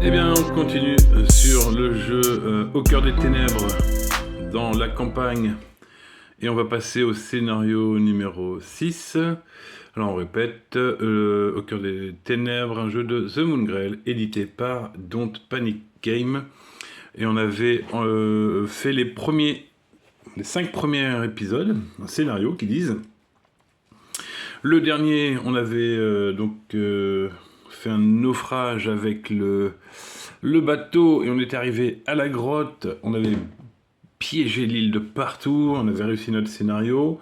Eh bien, on continue sur le jeu Au cœur des ténèbres dans la campagne. Et on va passer au scénario numéro 6. Alors on répète, Au cœur des ténèbres, un jeu de The Moon Grail, édité par Don't Panic Game. Et on avait fait les 5 premiers épisodes, un scénario qui disent. Le dernier, on avait fait un naufrage avec le bateau et on était arrivé à la grotte. On avait piégé l'île de partout, on avait réussi notre scénario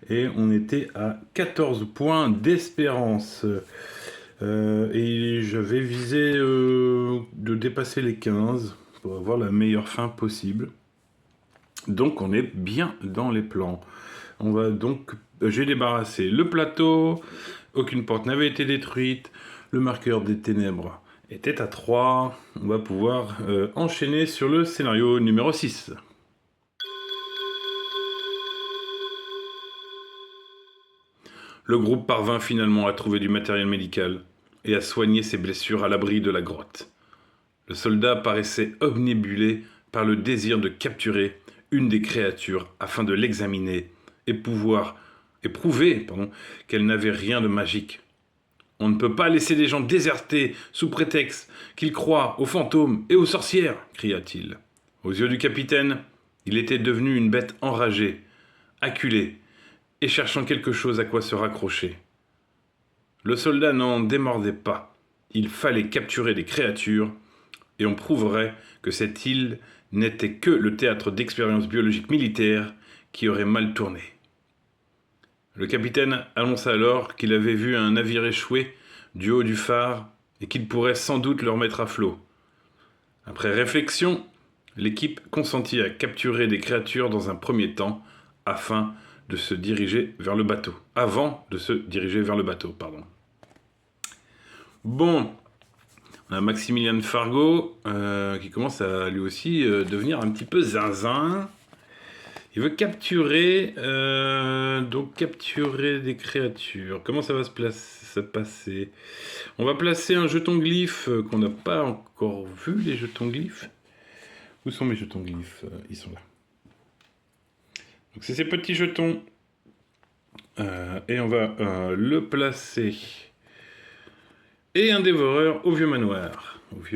et on était à 14 points d'espérance. Et j'avais visé de dépasser les 15 pour avoir la meilleure fin possible. Donc on est bien dans les plans. On va donc... J'ai débarrassé le plateau, aucune porte n'avait été détruite, le marqueur des ténèbres était à 3. On va pouvoir enchaîner sur le scénario numéro 6. Le groupe parvint finalement à trouver du matériel médical et à soigner ses blessures à l'abri de la grotte. Le soldat paraissait obnubilé par le désir de capturer une des créatures afin de l'examiner et prouver qu'elle n'avait rien de magique. On ne peut pas laisser des gens déserter sous prétexte qu'ils croient aux fantômes et aux sorcières, cria-t-il. Aux yeux du capitaine, il était devenu une bête enragée, acculée, et cherchant quelque chose à quoi se raccrocher. Le soldat n'en démordait pas. Il fallait capturer des créatures, et on prouverait que cette île n'était que le théâtre d'expériences biologiques militaires qui aurait mal tourné. Le capitaine annonça alors qu'il avait vu un navire échouer du haut du phare et qu'il pourrait sans doute le remettre à flot. Après réflexion, l'équipe consentit à capturer des créatures dans un premier temps avant de se diriger vers le bateau. Bon, on a Maximilian Fargo qui commence à lui aussi devenir un petit peu zinzin. Il veut capturer des créatures. Comment ça va se passer? On va placer un jeton glyphe qu'on n'a pas encore vu, les jetons glyphes. Où sont mes jetons glyphes? Ils sont là. Donc c'est ces petits jetons. Et on va le placer. Et un dévoreur au vieux manoir. Donc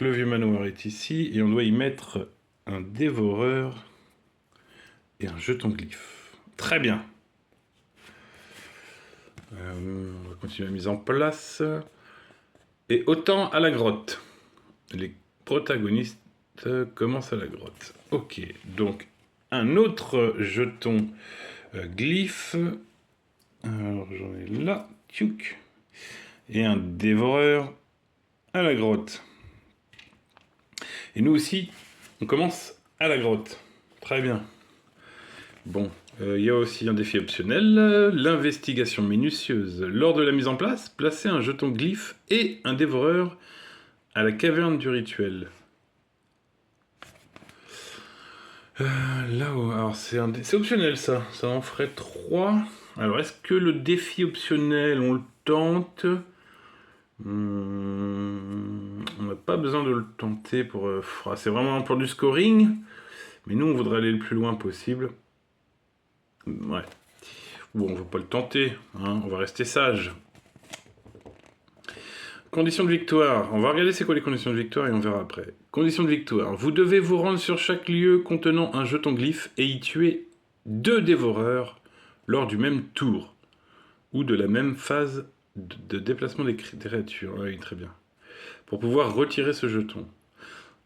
le vieux manoir est ici et on doit y mettre un dévoreur et un jeton glyphe. Très bien. On va continuer la mise en place. Et autant à la grotte. Les protagonistes commencent à la grotte. Ok, donc un autre jeton glyphe. Alors j'en ai là. Tchouk. Et un dévoreur à la grotte. Et nous aussi, on commence à la grotte. Très bien. Bon, il y a aussi un défi optionnel, l'investigation minutieuse. Lors de la mise en place, placez un jeton glyphe et un dévoreur à la caverne du rituel. Là-haut, alors c'est optionnel ça en ferait 3. Alors est-ce que le défi optionnel, on le tente? On n'a pas besoin de le tenter pour... c'est vraiment pour du scoring, mais nous on voudrait aller le plus loin possible. Ouais. Bon, on va pas le tenter, hein, on va rester sage. Conditions de victoire. On va regarder c'est quoi les conditions de victoire et on verra après. Conditions de victoire. Vous devez vous rendre sur chaque lieu contenant un jeton glyphe et y tuer 2 dévoreurs lors du même tour ou de la même phase de déplacement des créatures. Oui, très bien. Pour pouvoir retirer ce jeton.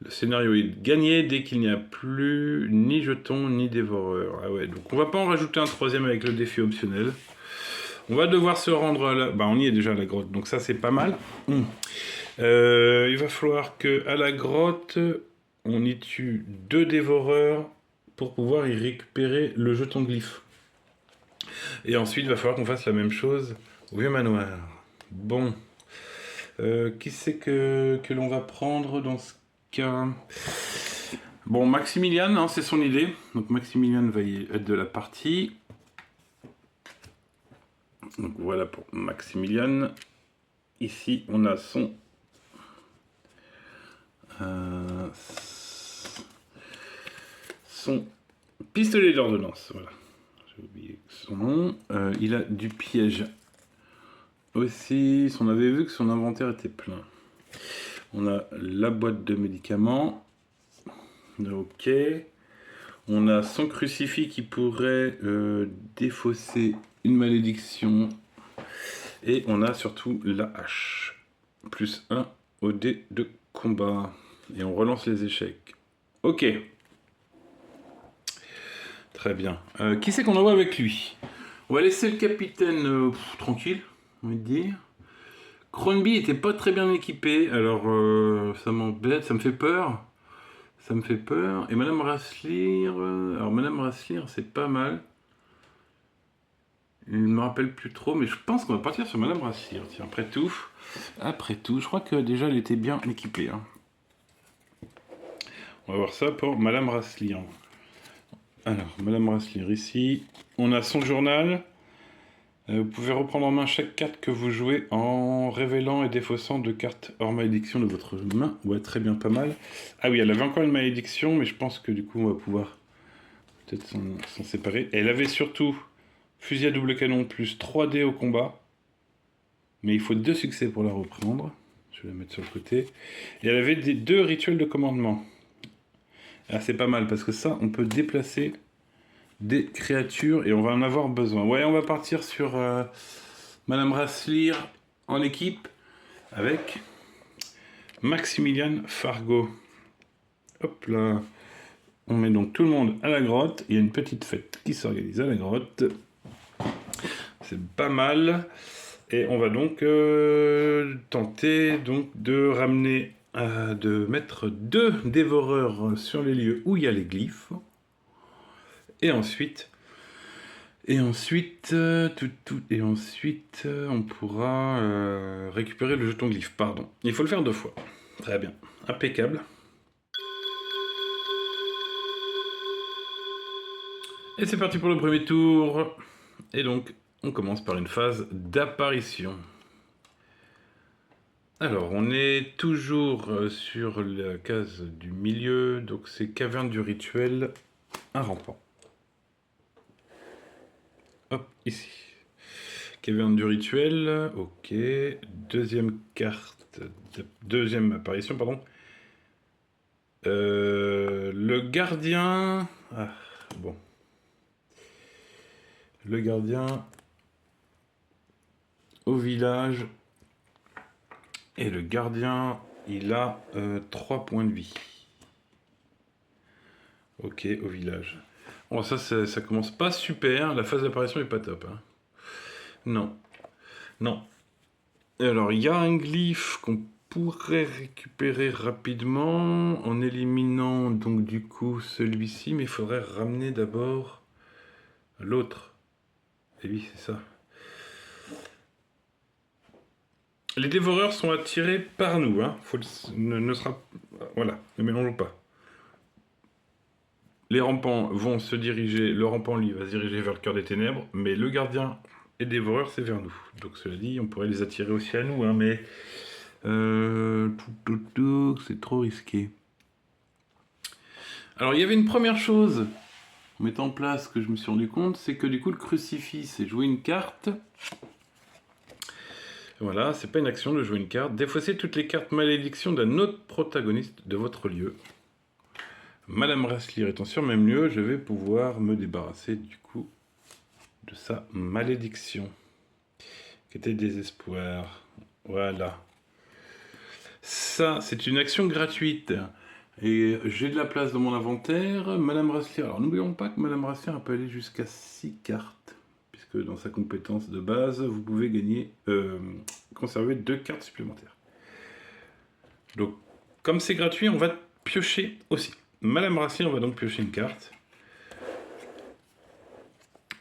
Le scénario est gagné dès qu'il n'y a plus ni jeton ni dévoreur. Ah ouais, donc on va pas en rajouter un troisième avec le défi optionnel. On va devoir se rendre à la... Bah on y est déjà à la grotte, donc ça c'est pas mal. Il va falloir que à la grotte, on y tue 2 dévoreurs pour pouvoir y récupérer le jeton glyphe. Et ensuite, il va falloir qu'on fasse la même chose au vieux manoir. Bon. Qui c'est que l'on va prendre dans ce cas? Bon, Maximilian, hein, c'est son idée. Donc Maximilian va y être de la partie. Donc voilà pour Maximilian. Ici, on a son Son pistolet d'ordonnance, voilà. J'ai oublié son nom. Il a du piège aussi. On avait vu que son inventaire était plein. On a la boîte de médicaments. Ok. On a son crucifix qui pourrait défausser une malédiction. Et on a surtout la hache. Plus 1 au dé de combat. Et on relance les échecs. Ok. Très bien. Qui c'est qu'on envoie avec lui? On va laisser le capitaine tranquille, on va dire. Cronby était pas très bien équipé, alors ça m'embête, ça me fait peur. Ça me fait peur. Et Madame Rasslir, alors Madame Rasslir, c'est pas mal. Il ne me rappelle plus trop, mais je pense qu'on va partir sur Madame Rasslir. Tiens, après tout, je crois que déjà elle était bien équipée. Hein. On va voir ça pour Madame Rasslir. Alors, Madame Rasslir ici. On a son journal. Vous pouvez reprendre en main chaque carte que vous jouez en révélant et défaussant 2 cartes hors malédiction de votre main. Ouais, très bien, pas mal. Ah oui, elle avait encore une malédiction, mais je pense que du coup, on va pouvoir peut-être s'en séparer. Et elle avait surtout fusil à double canon plus 3D au combat. Mais il faut 2 succès pour la reprendre. Je vais la mettre sur le côté. Et elle avait 2 rituels de commandement. Ah, c'est pas mal, parce que ça, on peut déplacer des créatures et on va en avoir besoin. Ouais, on va partir sur Madame Rasslir en équipe avec Maximilian Fargo. Hop là. On met donc tout le monde à la grotte. Il y a une petite fête qui s'organise à la grotte. C'est pas mal. Et on va donc tenter donc de ramener, de mettre 2 dévoreurs sur les lieux où il y a les glyphes. Et ensuite, on pourra récupérer le jeton glyphe. Pardon. Il faut le faire 2 fois. Très bien. Impeccable. Et c'est parti pour le premier tour. Et donc, on commence par une phase d'apparition. Alors, on est toujours sur la case du milieu. Donc, c'est caverne du rituel, un rampant. Hop, ici. Caverne du rituel, ok. Deuxième carte, deuxième apparition, pardon. Le gardien... Ah, bon. Le gardien au village. Et le gardien, il a 3 points de vie. Ok, au village. Bon, ça commence pas super. La phase d'apparition est pas top. Hein. Non. Non. Et alors, il y a un glyphe qu'on pourrait récupérer rapidement en éliminant donc du coup celui-ci, mais il faudrait ramener d'abord l'autre. Et oui, c'est ça. Les dévoreurs sont attirés par nous. Hein. Voilà, ne mélangeons pas. Les rampants vont se diriger, le rampant lui va se diriger vers le cœur des ténèbres, mais le gardien et dévoreur c'est vers nous. Donc cela dit, on pourrait les attirer aussi à nous, hein, mais c'est trop risqué. Alors il y avait une première chose en mettant en place que je me suis rendu compte, c'est que du coup le crucifix c'est jouer une carte. Voilà, c'est pas une action de jouer une carte. Défausser toutes les cartes malédiction d'un autre protagoniste de votre lieu. Madame Rasslir étant sur le même lieu, je vais pouvoir me débarrasser du coup de sa malédiction. Qui était désespoir. Voilà. Ça, c'est une action gratuite. Et j'ai de la place dans mon inventaire. Madame Rasslir. Alors n'oublions pas que Madame Rasslir peut aller jusqu'à 6 cartes. Puisque dans sa compétence de base, vous pouvez gagner, conserver 2 cartes supplémentaires. Donc, comme c'est gratuit, on va piocher aussi. Madame Rasslir, on va donc piocher une carte.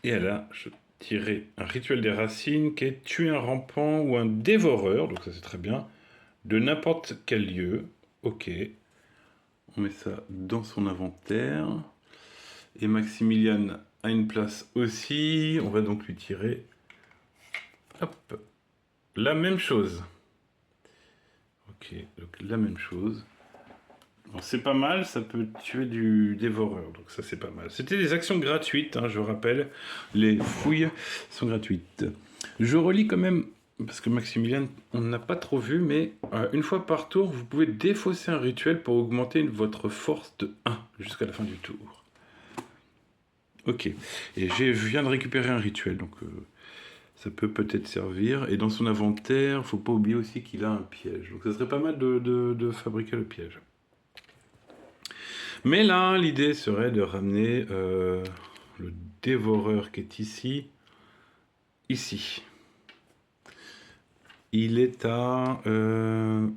Et elle a tiré un rituel des racines qui est tuer un rampant ou un dévoreur, donc ça c'est très bien, de n'importe quel lieu. Ok. On met ça dans son inventaire. Et Maximilian a une place aussi. On va donc lui tirer. Hop. La même chose. Ok, donc la même chose. C'est pas mal, ça peut tuer du dévoreur, donc ça c'est pas mal. C'était des actions gratuites, hein, je rappelle, les fouilles sont gratuites. Je relis quand même, parce que Maximilian, on n'a pas trop vu, mais une fois par tour, vous pouvez défausser un rituel pour augmenter votre force de 1 jusqu'à la fin du tour. Ok, et je viens de récupérer un rituel, donc ça peut peut-être servir. Et dans son inventaire, faut pas oublier aussi qu'il a un piège, donc ça serait pas mal de fabriquer le piège. Mais là, l'idée serait de ramener le dévoreur qui est ici. Il est à 1,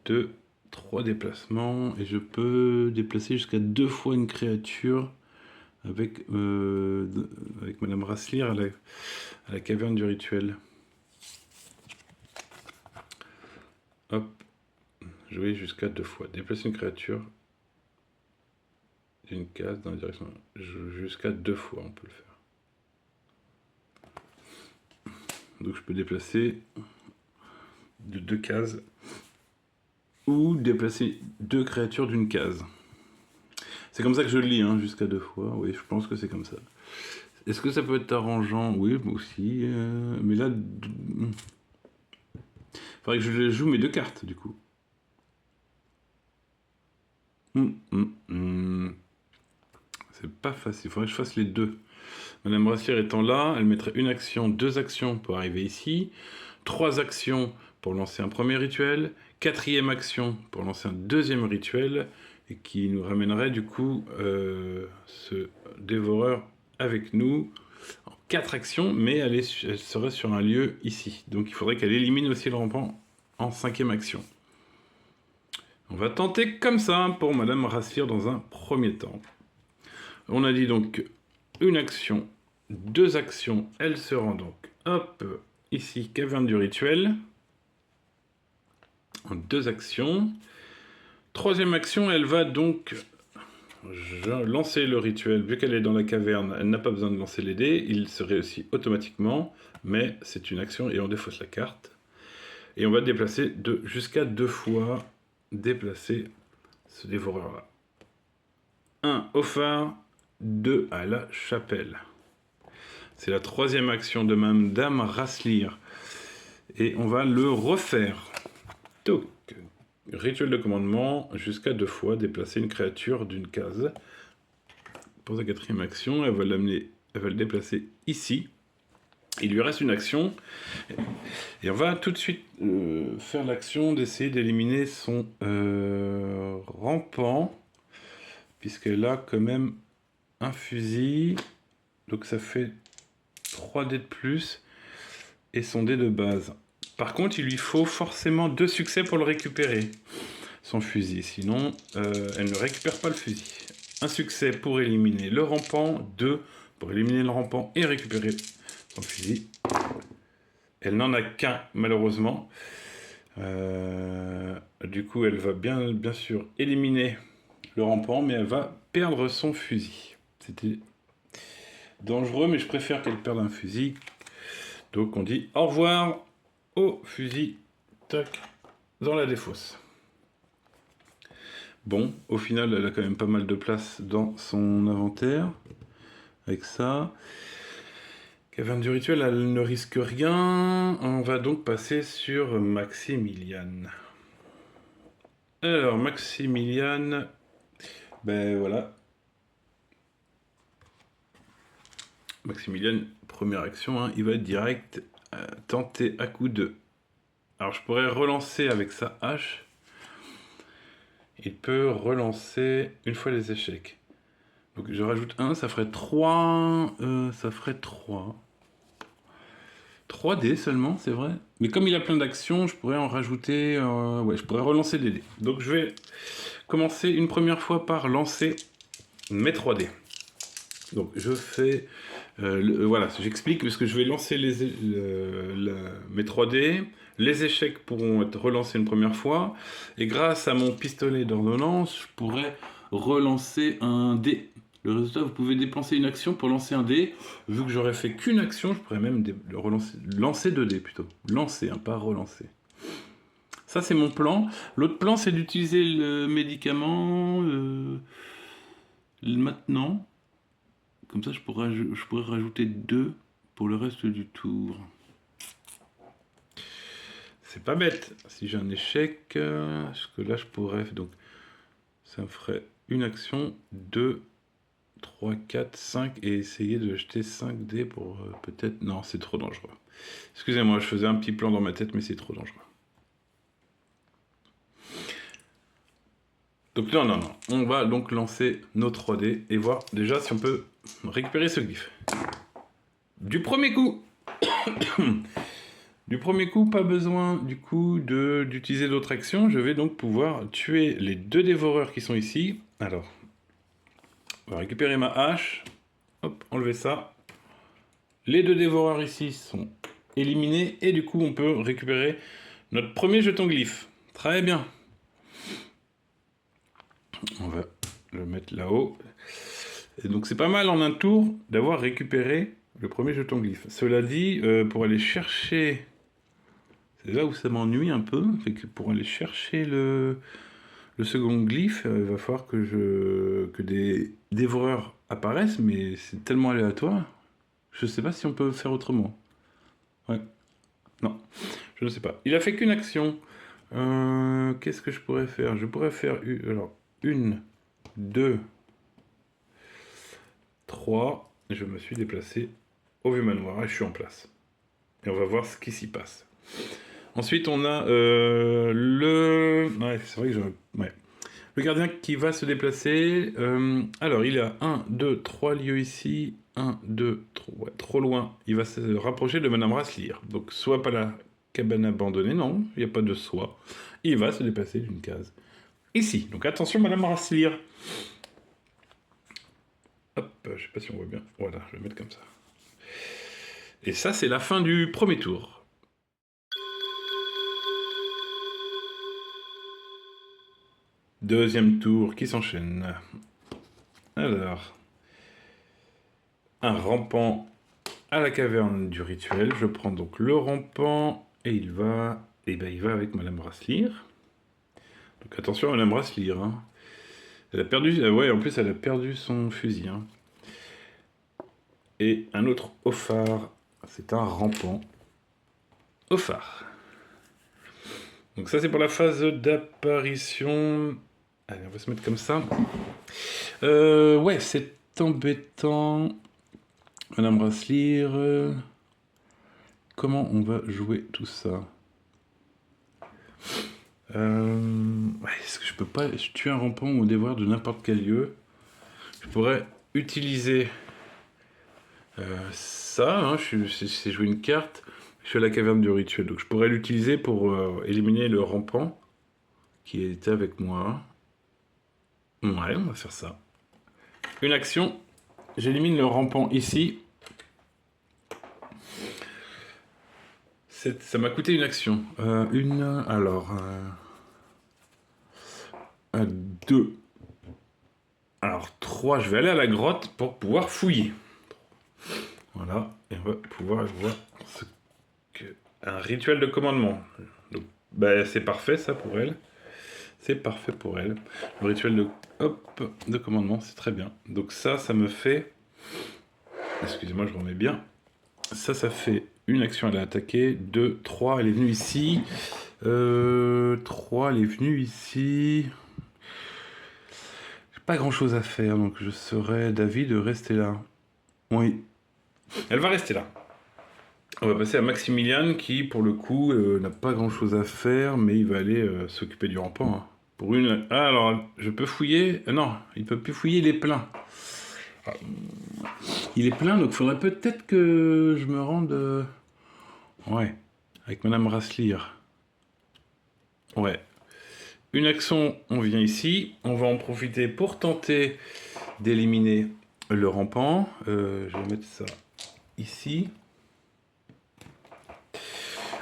2, 3 déplacements. Et je peux déplacer jusqu'à 2 fois une créature avec Madame Rasslir à la caverne du rituel. Hop. Jouer jusqu'à 2 fois. Déplacer une créature d'une case dans la direction. Jusqu'à 2 fois, on peut le faire. Donc je peux déplacer de 2 cases ou déplacer 2 créatures d'une case. C'est comme ça que je le lis, hein, jusqu'à 2 fois. Oui, je pense que c'est comme ça. Est-ce que ça peut être arrangeant? Oui, moi aussi. Mais là, il faudrait que je joue mes 2 cartes, du coup. C'est pas facile, il faudrait que je fasse les 2. Madame Brassière étant là, elle mettrait une action, 2 actions pour arriver ici, 3 actions pour lancer un premier rituel, 4e action pour lancer un 2e rituel, et qui nous ramènerait du coup ce dévoreur avec nous en 4 actions, mais elle serait sur un lieu ici. Donc il faudrait qu'elle élimine aussi le rampant en 5e action. On va tenter comme ça pour Madame Rassir dans un premier temps. On a dit donc une action, 2 actions. Elle se rend donc, hop, ici, caverne du rituel. En 2 actions. 3e action, elle va donc lancer le rituel. Vu qu'elle est dans la caverne, elle n'a pas besoin de lancer les dés. Il se réussit automatiquement, mais c'est une action et on défausse la carte. Et on va déplacer jusqu'à 2 fois. Déplacer ce dévoreur-là. 1 au phare, 2 à la chapelle. C'est la 3e action de Madame Rasslir. Et on va le refaire. Donc, rituel de commandement, jusqu'à 2 fois, déplacer une créature d'une case. Pour sa 4e action, elle va le déplacer ici. Il lui reste une action. Et on va tout de suite faire l'action d'essayer d'éliminer son rampant. Puisqu'elle a quand même un fusil. Donc ça fait 3 dés de plus. Et son dé de base. Par contre, il lui faut forcément 2 succès pour le récupérer. Son fusil. Sinon, elle ne récupère pas le fusil. Un succès pour éliminer le rampant. 2 pour éliminer le rampant et récupérer son fusil. Elle n'en a qu'un, malheureusement. Du coup, elle va bien sûr éliminer le rampant, mais elle va perdre son fusil. C'était dangereux, mais je préfère qu'elle perde un fusil. Donc on dit au revoir au fusil. Tac, dans la défausse. Bon, au final, elle a quand même pas mal de place dans son inventaire. Avec ça. Caverne du rituel, elle ne risque rien. On va donc passer sur Maximilian. Alors, Maximilian, ben voilà. Maximilian, première action, hein, il va direct tenter à coup de... Alors, je pourrais relancer avec sa hache. Il peut relancer une fois les échecs. Donc, je rajoute 1, ça ferait 3. Ça ferait 3. 3 dés seulement, c'est vrai. Mais comme il a plein d'actions, je pourrais en rajouter... ouais, je pourrais relancer des dés. Donc je vais commencer une première fois par lancer mes 3 dés. Donc je fais... voilà, j'explique, parce que je vais lancer mes 3 dés. Les échecs pourront être relancés une première fois. Et grâce à mon pistolet d'ordonnance, je pourrais relancer un dé. Le résultat, vous pouvez dépenser une action pour lancer un dé. Vu que j'aurais fait qu'une action, je pourrais même lancer 2 dés plutôt. Lancer, hein, pas relancer. Ça, c'est mon plan. L'autre plan, c'est d'utiliser le médicament maintenant. Comme ça, je pourrais rajouter 2 pour le reste du tour. C'est pas bête. Si j'ai un échec, parce que là, je pourrais... Donc, ça me ferait une action, 2, 3, 4, 5, et essayer de jeter 5 dés pour peut-être... Non, c'est trop dangereux. Excusez-moi, je faisais un petit plan dans ma tête, mais c'est trop dangereux. Donc non. On va donc lancer nos 3D et voir déjà si on peut récupérer ce glyphe. Du premier coup Du premier coup, pas besoin du coup d'utiliser d'autres actions. Je vais donc pouvoir tuer les 2 dévoreurs qui sont ici. Alors, on va récupérer ma hache. Hop, enlever ça. Les 2 dévoreurs ici sont éliminés. Et du coup, on peut récupérer notre premier jeton glyphe. Très bien. On va le mettre là-haut. Et donc c'est pas mal en un tour d'avoir récupéré le premier jeton glyphe. Cela dit, pour aller chercher... C'est là où ça m'ennuie un peu. C'est que pour aller chercher le second glyphe, il va falloir que des dévoreurs apparaissent, mais c'est tellement aléatoire. Je sais pas si on peut faire autrement. Ouais. Non, je ne sais pas. Il a fait qu'une action. Qu'est-ce que je pourrais faire? Je pourrais faire... Alors, 1, 2, 3. Je me suis déplacé au vieux manoir et je suis en place. Et on va voir ce qui s'y passe. Ensuite, on a le... Ouais, c'est vrai que ouais. Le gardien qui va se déplacer. Alors, il a 1, 2, 3 lieux ici. 1, 2, 3. Ouais, trop loin. Il va se rapprocher de Madame Rasselier. Donc, soit pas la cabane abandonnée. Non, il n'y a pas de soit. Il va se déplacer d'une case. Ici. Donc, attention, Madame Rasselier. Hop, je sais pas si on voit bien. Voilà, je vais mettre comme ça. Et ça, c'est la fin du premier tour. Deuxième tour qui s'enchaîne. Alors, un rampant à la caverne du rituel. Je prends donc le rampant et il va avec Madame Brasselier. Donc attention à Madame Brasselier. Hein. Elle a perdu, ouais, en plus elle a perdu son fusil. Hein. Et un autre au phare. C'est un rampant au phare. Donc ça c'est pour la phase d'apparition. Allez, on va se mettre comme ça. Ouais, c'est embêtant. Madame Brasselier. Comment on va jouer tout ça? Ouais, est-ce que je peux pas tuer un rampant ou dévorer de n'importe quel lieu? Je pourrais utiliser ça. Hein, c'est jouer une carte. Je suis à la caverne du rituel. Donc je pourrais l'utiliser pour éliminer le rampant qui était avec moi. Ouais, on va faire ça. Une action. J'élimine le rampant ici. Ça m'a coûté une action. Alors... 2. Alors 3, je vais aller à la grotte pour pouvoir fouiller. Voilà, et on va pouvoir voir un rituel de commandement. Donc, bah, c'est parfait ça pour elle. C'est parfait pour elle. Le rituel de commandement, c'est très bien. Donc ça me fait... Excusez-moi, je remets bien. Ça fait une action, elle a attaqué. 2, 3, elle est venue ici. 3, elle est venue ici. J'ai pas grand-chose à faire, donc je serais d'avis de rester là. Oui. Elle va rester là. On va passer à Maximilian qui, pour le coup, n'a pas grand-chose à faire, mais il va aller s'occuper du rampant. Hein. Pour une... Ah, alors, je peux fouiller... non, il peut plus fouiller, il est plein. Ah. Il est plein, donc il faudrait peut-être que je me rende... Ouais, avec Madame Rasselier. Ouais. Une action, on vient ici. On va en profiter pour tenter d'éliminer le rampant. Je vais mettre ça ici.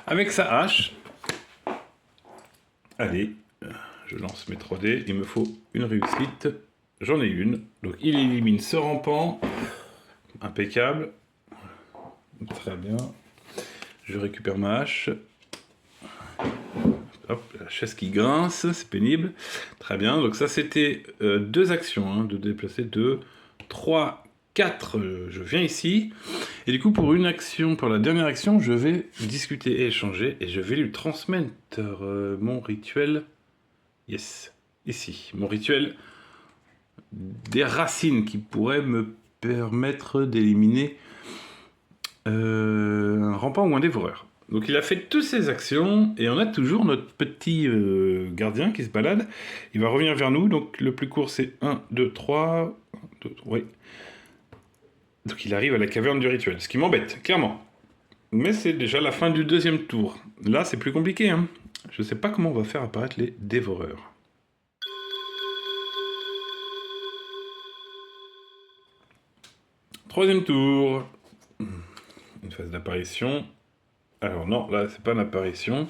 Avec sa hache. Allez, je lance mes 3D. Il me faut une réussite. J'en ai une. Donc il élimine ce rampant. Impeccable. Très bien. Je récupère ma hache. Hop, la chaise qui grince, c'est pénible. Très bien, donc ça c'était 2 actions, hein, de déplacer 2, 3, 4, je viens ici. Et du coup, pour une action, pour la dernière action, je vais discuter et échanger, et je vais lui transmettre mon rituel. Yes, ici, mon rituel des racines qui pourrait me permettre d'éliminer un rampant ou un dévoreur. Donc il a fait toutes ces actions et on a toujours notre petit gardien qui se balade. Il va revenir vers nous. Donc le plus court c'est 1, 2, 3. 1, 2, 3, oui. Donc il arrive à la caverne du rituel. Ce qui m'embête, clairement. Mais c'est déjà la fin du deuxième tour. Là c'est plus compliqué. Hein. Je sais pas comment on va faire apparaître les dévoreurs. Troisième tour. Une phase d'apparition. Alors non, là c'est pas une apparition.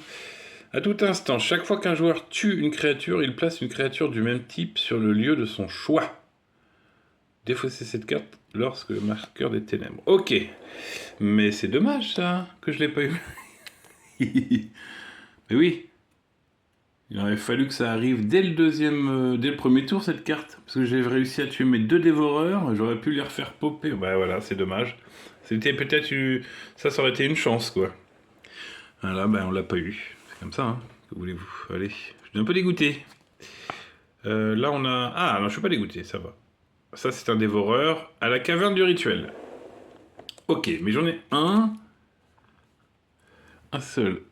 À tout instant, chaque fois qu'un joueur tue une créature, il place une créature du même type sur le lieu de son choix. Défausser cette carte lorsque le marqueur des ténèbres. Ok, mais c'est dommage ça, que je l'ai pas eu. Mais oui, il aurait fallu que ça arrive dès le premier tour cette carte, parce que j'ai réussi à tuer mes 2 dévoreurs, j'aurais pu les refaire popper. Bah voilà, c'est dommage. C'était peut-être ça aurait été une chance quoi. Voilà, ben on l'a pas eu. C'est comme ça, hein. Que voulez-vous? Allez, je suis un peu dégoûté. Là on a... Ah non, je suis pas dégoûté, ça va. Ça c'est un dévoreur à la caverne du rituel. Ok, mais j'en ai un seul.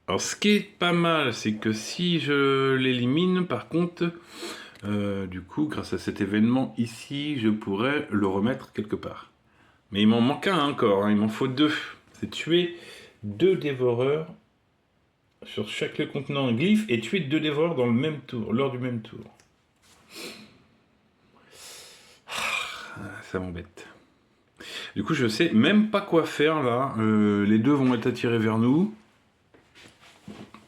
Alors ce qui est pas mal, c'est que si je l'élimine, par contre, du coup, grâce à cet événement ici, je pourrais le remettre quelque part. Mais il m'en manque un encore, hein, il m'en faut 2. C'est tuer 2 dévoreurs sur chaque contenant glyphe et tuer 2 dévoreurs dans le même tour, lors du même tour. Ça m'embête. Du coup, je sais même pas quoi faire là. Les 2 vont être attirés vers nous.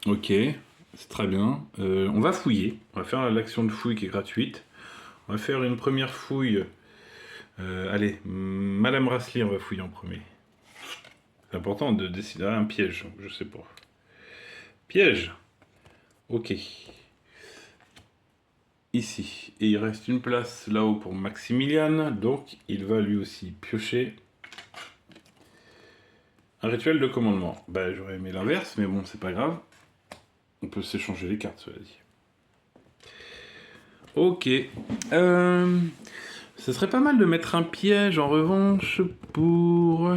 Ok, c'est très bien. On va fouiller. On va faire l'action de fouille qui est gratuite. On va faire une première fouille. Allez, Madame Rasselier, on va fouiller en premier. C'est important de décider. Ah, un piège, je sais pas. Piège. Ok. Ici. Et il reste une place là-haut pour Maximilian. Donc, il va lui aussi piocher. Un rituel de commandement. Bah, j'aurais aimé l'inverse, mais bon, c'est pas grave. On peut s'échanger les cartes, cela dit. Ok. Ce serait pas mal de mettre un piège, en revanche, pour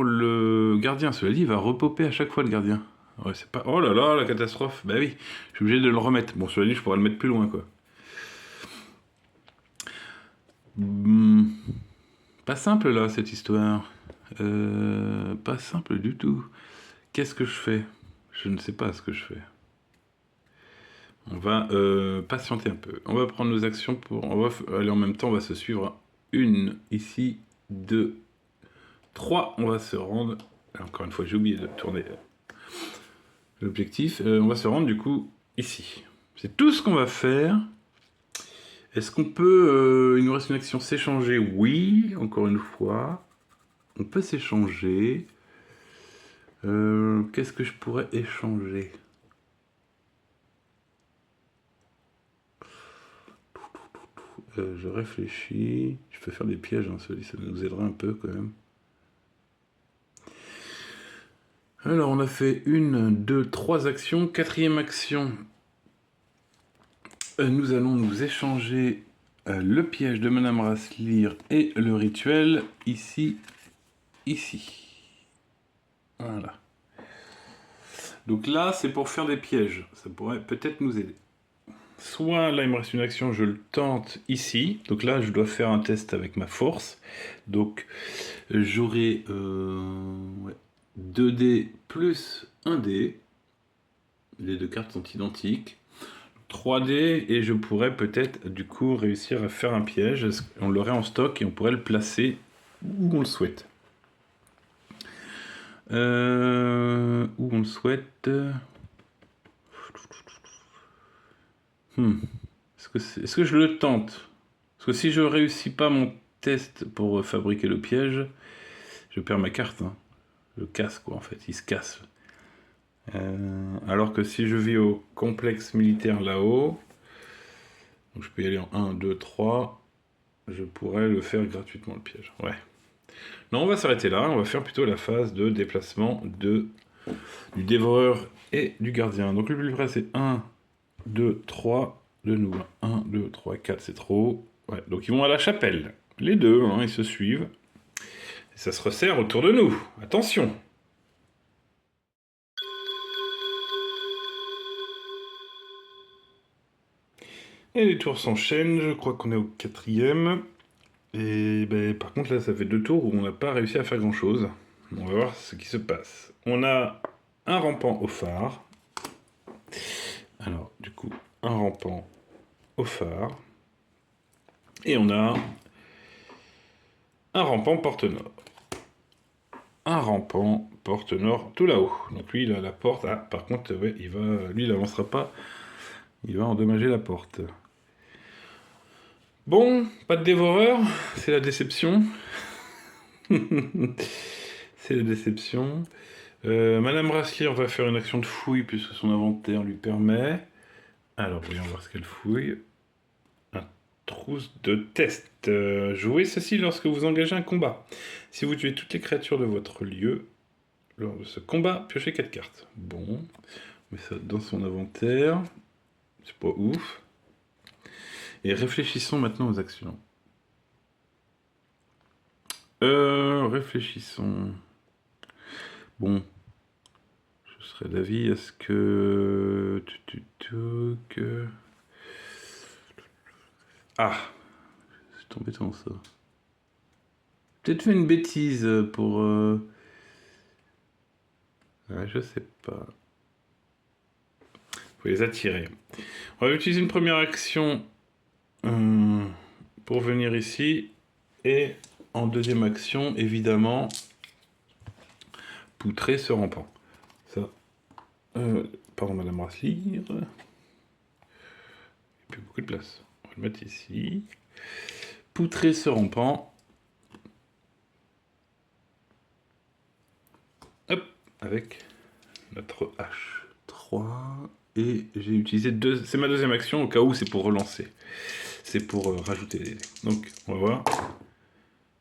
le gardien. Cela dit, il va repopper à chaque fois, le gardien. Ouais, c'est pas... Oh là là, la catastrophe. Bah oui, je suis obligé de le remettre. Bon, cela dit, je pourrais le mettre plus loin, quoi. Pas simple, là, cette histoire. Pas simple du tout. Qu'est-ce que je fais? Je ne sais pas ce que je fais. On va patienter un peu. On va prendre nos actions pour... On va aller en même temps, on va se suivre. 1, ici, 2, 3. On va se rendre... Encore une fois, j'ai oublié de tourner l'objectif. On va se rendre, du coup, ici. C'est tout ce qu'on va faire. Est-ce qu'on peut... il nous reste une action s'échanger? Oui, encore une fois. On peut s'échanger. Qu'est-ce que je pourrais échanger? Je réfléchis. Je peux faire des pièges, hein, ça nous aidera un peu quand même. Alors on a fait 1, 2, 3 actions. 4e action. Nous allons nous échanger le piège de Madame Rasselier et le rituel ici. Voilà. Donc là, c'est pour faire des pièges. Ça pourrait peut-être nous aider. Soit là, il me reste une action, je le tente ici. Donc là, je dois faire un test avec ma force. Donc, j'aurai 2 dés plus 1 dé. Les 2 cartes sont identiques. 3 dés et je pourrais peut-être, du coup, réussir à faire un piège. On l'aurait en stock et on pourrait le placer où on le souhaite. Où on le souhaite. Est-ce que je le tente? Parce que si je réussis pas mon test pour fabriquer le piège, je perds ma carte. Hein. le casse, quoi, en fait. Il se casse. Alors que si je vis au complexe militaire là-haut, donc je peux y aller en 1, 2, 3, je pourrais le faire gratuitement, le piège. Ouais. Non, on va s'arrêter là. On va faire plutôt la phase de déplacement du dévoreur et du gardien. Donc le plus près, c'est 1, 2, 3 de nous. 1, 2, 3, 4, c'est trop. Ouais, donc ils vont à la chapelle. Les deux, hein, ils se suivent. Et ça se resserre autour de nous. Attention! Et les tours s'enchaînent. Je crois qu'on est au 4e. Et ben, par contre, là, ça fait 2 tours où on n'a pas réussi à faire grand-chose. On va voir ce qui se passe. On a un rampant au phare. Alors, du coup, un rampant au phare. Et on a un rampant porte-nord. Un rampant porte-nord tout là-haut. Donc lui, il a la porte. Ah, par contre, ouais, lui, il n'avancera pas. Il va endommager la porte. Bon, pas de dévoreur. C'est la déception. C'est la déception. Madame Rasslier va faire une action de fouille puisque son inventaire lui permet. Alors, voyons voir ce qu'elle fouille. Un trousse de test. Jouez ceci lorsque vous engagez un combat. Si vous tuez toutes les créatures de votre lieu, lors de ce combat, piochez 4 cartes. Bon, on met ça dans son inventaire. C'est pas ouf. Et réfléchissons maintenant aux actions. Réfléchissons. Bon. Je serais d'avis à ce que... Ah, c'est embêtant ça. Peut-être fait une bêtise pour... Ouais, je sais pas. Faut les attirer. On va utiliser une première action pour venir ici. Et en deuxième action, évidemment, poutrer ce rampant. Ça... pardon, Madame Rasslier. Il n'y a plus beaucoup de place. On va le mettre ici. Poutrer ce rampant. Hop, avec notre hache. 3. Et j'ai utilisé 2. C'est ma deuxième action, au cas où c'est pour relancer. C'est pour rajouter des dés. Donc, on va voir.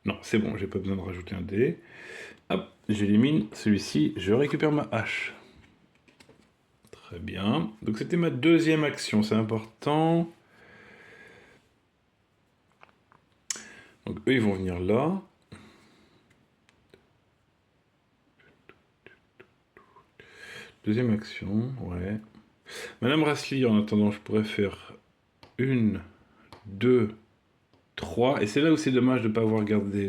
Non, c'est bon, j'ai pas besoin de rajouter un dé. Hop, j'élimine celui-ci, je récupère ma hache. Très bien. Donc c'était ma deuxième action, c'est important. Donc eux, ils vont venir là. Deuxième action, ouais. Madame Rasslier, en attendant, je pourrais faire 1, 2, 3. Et c'est là où c'est dommage de ne pas avoir gardé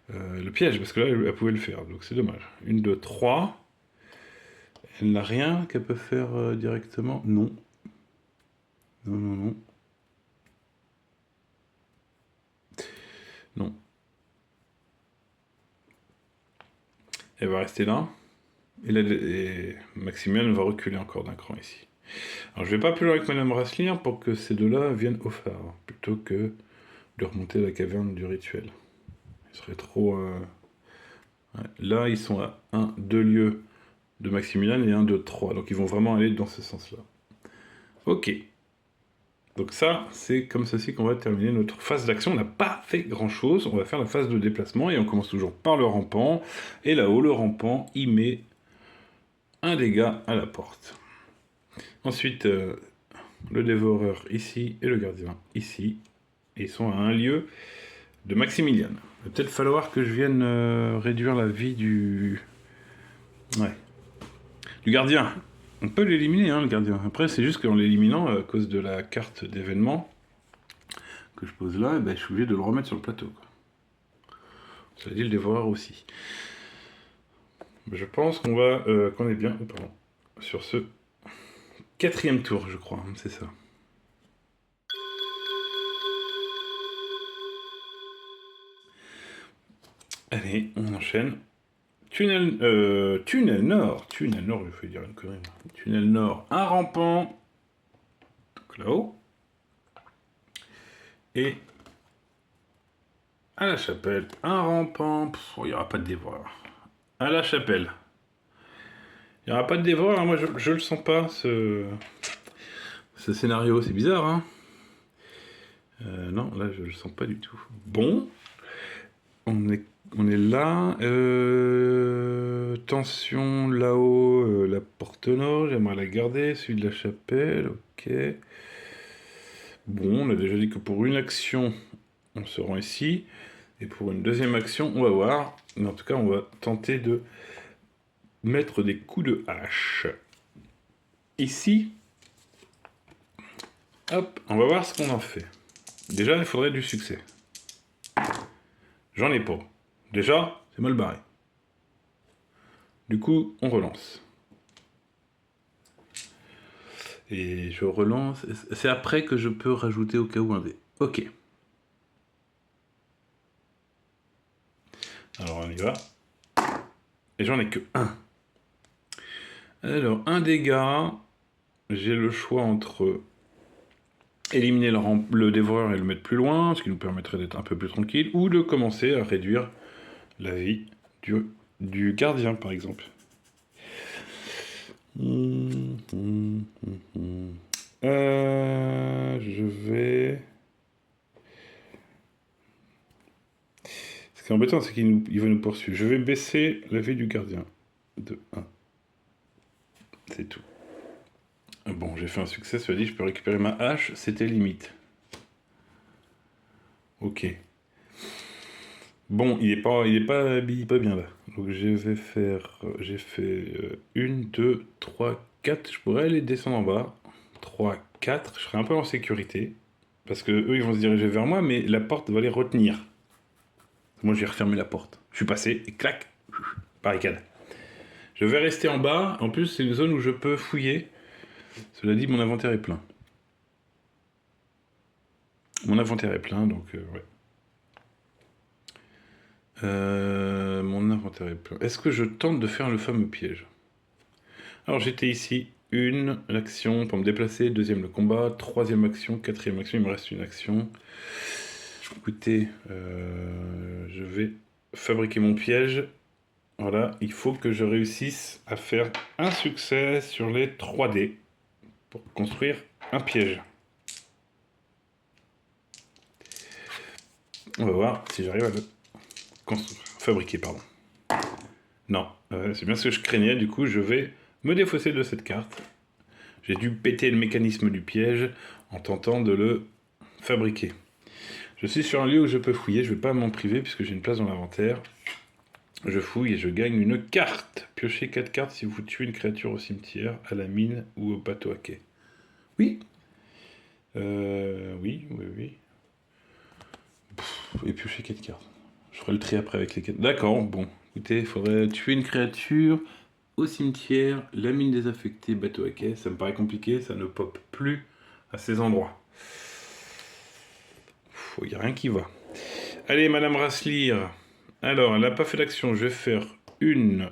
le piège, parce que là, elle pouvait le faire, donc c'est dommage. 1, 2, 3. Elle n'a rien qu'elle peut faire directement? Non. Non, non, non. Non. Elle va rester là. Et Maximienne va reculer encore d'un cran ici. Alors je vais pas plus loin avec Madame Rasslier pour que ces deux-là viennent au phare, plutôt que de remonter à la caverne du rituel. Il serait trop... Ouais. Là, ils sont à 1, 2 lieux de Maximilian et 1, 2, 3. Donc ils vont vraiment aller dans ce sens-là. Ok. Donc ça, c'est comme ceci qu'on va terminer notre phase d'action. On n'a pas fait grand-chose. On va faire la phase de déplacement et on commence toujours par le rampant. Et là-haut, le rampant, il met un dégât à la porte. Ensuite, le dévoreur ici et le gardien ici. Et ils sont à un lieu de Maximilian. Il va peut-être falloir que je vienne réduire la vie du gardien. On peut l'éliminer, hein, le gardien. Après, c'est juste qu'en l'éliminant, à cause de la carte d'événement que je pose là, ben, je suis obligé de le remettre sur le plateau, quoi. Ça dit le dévoreur aussi. Je pense qu'on va, qu'on est bien, pardon, sur ce 4e tour, je crois, c'est ça. Allez, on enchaîne. Tunnel nord, je vais dire une connerie. Tunnel nord, un rampant, donc là-haut. Et À la chapelle, un rampant. Il n'y aura pas de dévoreur. À la chapelle. Il n'y aura pas de dévoreur, hein. Moi je le sens pas, ce scénario. C'est bizarre, hein. Non, là je le sens pas du tout. Bon. On est là. Tension là-haut, la porte nord. J'aimerais la garder. Celui de la chapelle, ok. Bon, on a déjà dit que pour une action, on se rend ici. Et pour une deuxième action, on va voir. Mais en tout cas, on va tenter de mettre des coups de hache. Ici, hop, on va voir ce qu'on en fait. Déjà, il faudrait du succès. J'en ai pas. Déjà, c'est mal barré. Du coup, on relance. Et je relance. C'est après que je peux rajouter au cas où un dé. Ok. Alors, on y va. Et j'en ai que un. Alors, un dégât. J'ai le choix entre éliminer le dévoreur et le mettre plus loin, ce qui nous permettrait d'être un peu plus tranquille, ou de commencer à réduire la vie du gardien, par exemple. Je vais... Ce qui est embêtant, c'est qu'il va nous poursuivre. Je vais baisser la vie du gardien de 1. C'est tout. Bon, j'ai fait un succès, cela dit, je peux récupérer ma hache, c'était limite. Ok. Bon, il est pas bien là. Donc je vais faire... J'ai fait 1, 2, 3, 4. Je pourrais aller descendre en bas. 3, 4. Je serai un peu en sécurité. Parce que eux, ils vont se diriger vers moi, mais la porte va les retenir. Moi, j'ai refermé la porte. Je suis passé, et clac, barricade. Je vais rester en bas. En plus, c'est une zone où je peux fouiller. Cela dit, mon inventaire est plein. Mon inventaire est plein, donc ouais. Mon inventaire est plein. Est-ce que je tente de faire le fameux piège? Alors j'étais ici, l'action pour me déplacer, deuxième le combat, troisième action, quatrième action, il me reste une action. Écoutez, je vais fabriquer mon piège. Voilà, il faut que je réussisse à faire un succès sur les 3D pour construire un piège. On va voir si j'arrive à le fabriquer, pardon. Non, c'est bien ce que je craignais, du coup je vais me défausser de cette carte. J'ai dû péter le mécanisme du piège en tentant de le fabriquer. Je suis sur un lieu où je peux fouiller, je ne vais pas m'en priver puisque j'ai une place dans l'inventaire. Je fouille et je gagne une carte. Piochez 4 cartes si vous tuez une créature au cimetière, à la mine ou au bateau à quai. Oui. Oui. Et piocher 4 cartes. Je ferai le tri après avec les 4. D'accord, bon. Écoutez, il faudrait tuer une créature au cimetière, la mine désaffectée, bateau à quai. Ça me paraît compliqué, ça ne pop plus à ces endroits. Il n'y a rien qui va. Allez, Madame Rasslir. Alors, elle n'a pas fait d'action. Je vais faire 1,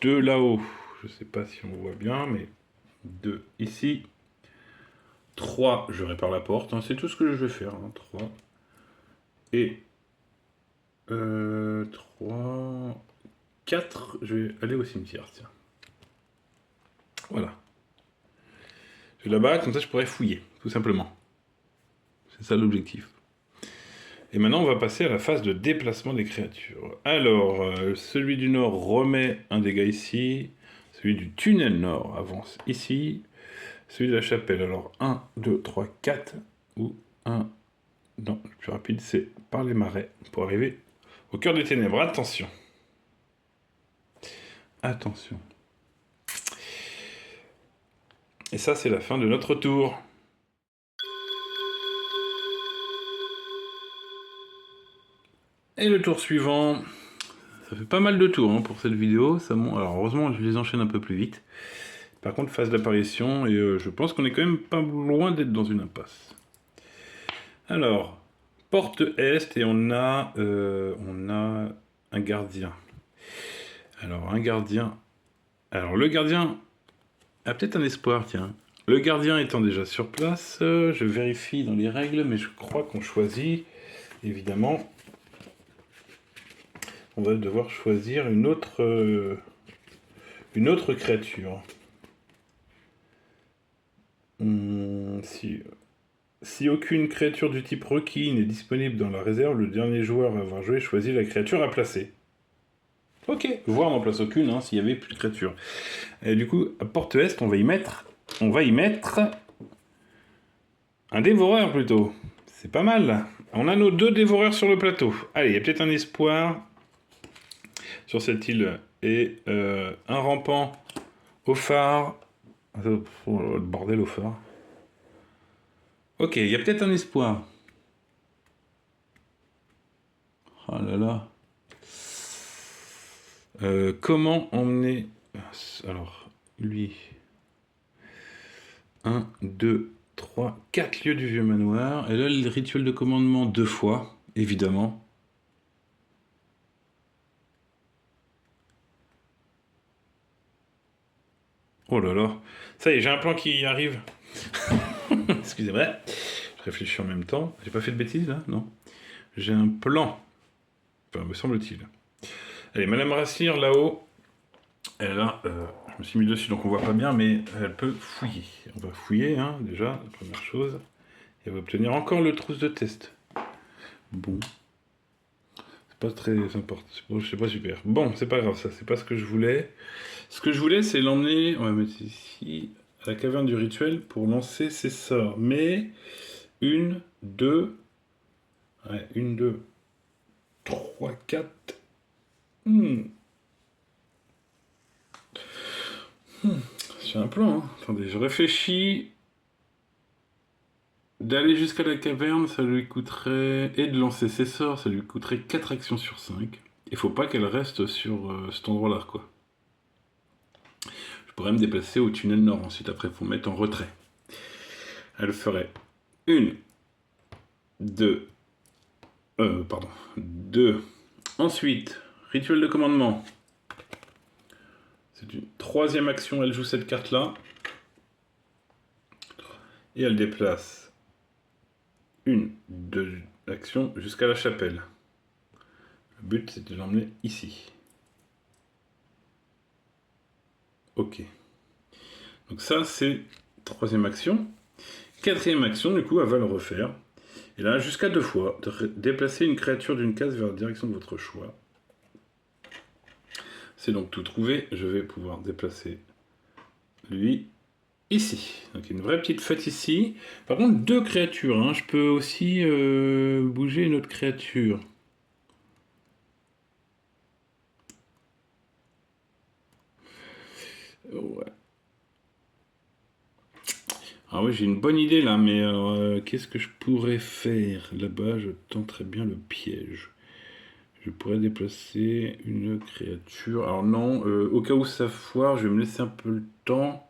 2 là-haut. Je ne sais pas si on voit bien, mais 2 ici. 3, je répare la porte. Hein. C'est tout ce que je vais faire. Hein. 3. Et 3, 4, je vais aller au cimetière, tiens. Voilà. Je vais là-bas, comme ça je pourrais fouiller, tout simplement. C'est ça l'objectif. Et maintenant, on va passer à la phase de déplacement des créatures. Alors, celui du nord remet un dégât ici. Celui du tunnel nord avance ici. Celui de la chapelle, alors 1, 2, 3, 4. Ou 1... Non, le plus rapide, c'est par les marais pour arriver au cœur des ténèbres. Attention. Attention. Et ça, c'est la fin de notre tour. Et le tour suivant. Ça fait pas mal de tours hein, pour cette vidéo. Alors, heureusement, je les enchaîne un peu plus vite. Par contre, phase d'apparition, et je pense qu'on est quand même pas loin d'être dans une impasse. Alors, porte est, et on a un gardien. Alors, un gardien. Alors, le gardien a peut-être un espoir, tiens. Le gardien étant déjà sur place, je vérifie dans les règles, mais je crois qu'on choisit, évidemment, on va devoir choisir une autre créature. Si aucune créature du type requis n'est disponible dans la réserve, le dernier joueur à avoir joué choisit la créature à placer. Ok, voir n'en place aucune, hein, s'il y avait plus de créatures. Et du coup, à porte est, on va y mettre un dévoreur plutôt. C'est pas mal. On a nos 2 dévoreurs sur le plateau. Allez, il y a peut-être un espoir sur cette île. Et un rampant au phare. Oh, le bordel au phare. Ok, il y a peut-être un espoir. Oh là là. Comment emmener... Alors, lui... 1, 2, 3, 4 lieux du vieux manoir. Et là, le rituel de commandement 2 fois, évidemment. Oh là là. Ça y est, j'ai un plan qui arrive. Excusez-moi. Je réfléchis en même temps. J'ai pas fait de bêtises, là? Non. J'ai un plan. Enfin, me semble-t-il. Allez, Madame Rassir, là-haut. Elle a... je me suis mis dessus, donc on voit pas bien, mais elle peut fouiller. On va fouiller, hein, déjà, la première chose. Et elle va obtenir encore le trousse de test. Bon. C'est pas très important. C'est pas super. Bon, c'est pas grave, ça. C'est pas ce que je voulais. Ce que je voulais, c'est l'emmener... On va mettre ici... à la caverne du rituel pour lancer ses sorts. Mais... 1, 2... Ouais, 1, 2... 3, 4... C'est un plan, hein. Attendez, je réfléchis. D'aller jusqu'à la caverne, ça lui coûterait... Et de lancer ses sorts, ça lui coûterait 4 actions sur 5. Il faut pas qu'elle reste sur cet endroit-là, quoi. Je pourrais me déplacer au tunnel nord ensuite, après, faut mettre en retrait. Elle ferait 1, 2... pardon. 2. Ensuite, rituel de commandement. C'est une 3e action, elle joue cette carte-là. Et elle déplace 1, 2 actions jusqu'à la chapelle. Le but, c'est de l'emmener ici. Ok. Donc ça, c'est 3e action. 4e action, du coup, elle va le refaire. Et là, jusqu'à 2 fois, de déplacer une créature d'une case vers la direction de votre choix. C'est donc tout trouvé. Je vais pouvoir déplacer lui ici. Donc une vraie petite fête ici. Par contre, 2 créatures. Hein. Je peux aussi bouger une autre créature. Ouais. Ah oui, j'ai une bonne idée là, mais qu'est-ce que je pourrais faire? Là-bas, je tenterais bien le piège. Je pourrais déplacer une créature. Alors non, au cas où ça foire, je vais me laisser un peu le temps.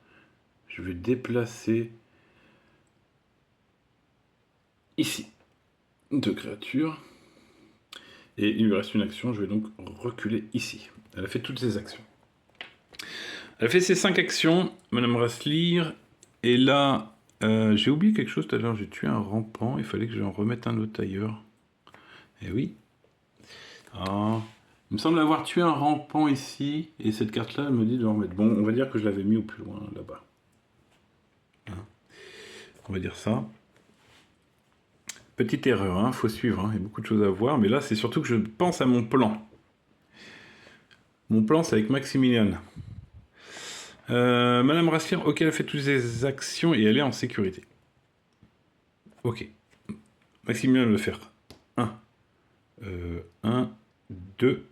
Je vais déplacer ici 2 créatures. Et il lui reste une action, je vais donc reculer ici. Elle a fait toutes ses actions. Elle a fait ses 5 actions, Madame Rasslir. Et là, j'ai oublié quelque chose tout à l'heure, j'ai tué un rampant, il fallait que j'en remette un autre ailleurs. Eh oui. Ah, il me semble avoir tué un rampant ici, et cette carte-là, elle me dit de le remettre. Bon, on va dire que je l'avais mis au plus loin, là-bas. Hein, on va dire ça. Petite erreur, hein, faut suivre, hein, il y a beaucoup de choses à voir, mais là, c'est surtout que je pense à mon plan. Mon plan, c'est avec Maximilian. Madame Rasslir, ok, elle a fait toutes ses actions et elle est en sécurité. Ok. Maximilian va faire 1. 1, 2.